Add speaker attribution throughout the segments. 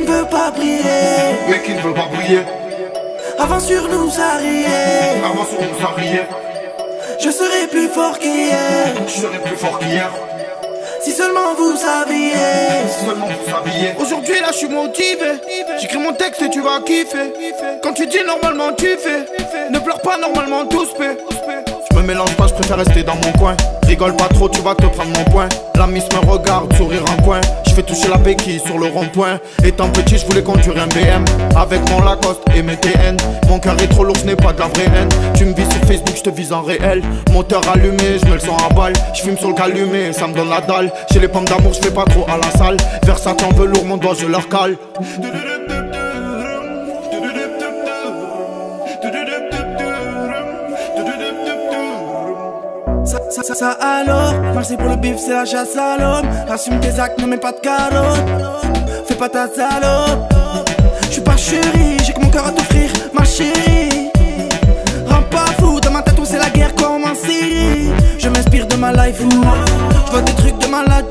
Speaker 1: ne veut pas briller,
Speaker 2: mais qui ne veut pas briller.
Speaker 1: Avant sur nous ça riait,
Speaker 2: Avant sur nous ça riait.
Speaker 1: je serai plus fort qu'hier.
Speaker 2: Je serai plus fort qu'hier.
Speaker 1: Si seulement vous saviez.
Speaker 2: Si seulement vous saviez.
Speaker 3: Aujourd'hui là je suis motivé. J'écris mon texte et tu vas kiffer. Quand tu dis normalement tu fais. Ne pleure pas, normalement tout se fait. Je me mélange pas, je préfère rester dans mon coin. Rigole pas trop, tu vas te prendre mon point. La miss me regarde, sourire en coin. Je fais toucher la béquille sur le rond-point. Étant petit, je voulais conduire un BM avec mon Lacoste et mes TN. Mon cœur est trop lourd, ce n'est pas de la vraie haine. Tu me vis sur Facebook, je te vise en réel. Moteur allumé, je me le sens à balle. Je fume sur le calumet, ça me donne la dalle. Chez les pommes d'amour, je fais pas trop à la salle. Versace en velours, mon doigt, je leur cale.
Speaker 1: Ça alors, merci pour le bif, c'est la chasse à l'homme. Assume tes actes, ne mets pas de carotte. Fais pas ta salope. J'suis pas chérie, j'ai que mon cœur à t'offrir, ma chérie. Rends pas fou, dans ma tête c'est la guerre comme en Syrie. Je m'inspire de ma life, j'vois des trucs de malade.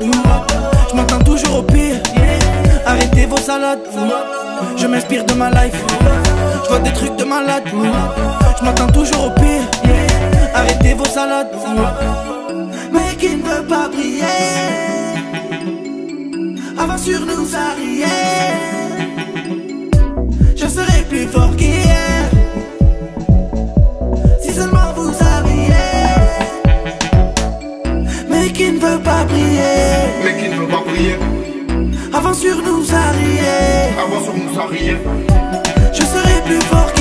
Speaker 1: Je m'entends toujours au pire, arrêtez vos salades. Je m'inspire de ma life, j'vois des trucs de malade. Je m'entends toujours au pire, arrêtez vos salades. Mais qui ne veut pas briller, avant sur nous ça riait. Je serai plus fort qu'hier. Si seulement vous saviez. Mais qui ne veut pas briller,
Speaker 2: mais qui ne veut pas briller.
Speaker 1: avant sur nous ça riait.
Speaker 2: Avant sur nous ça riait.
Speaker 1: Je serai plus fort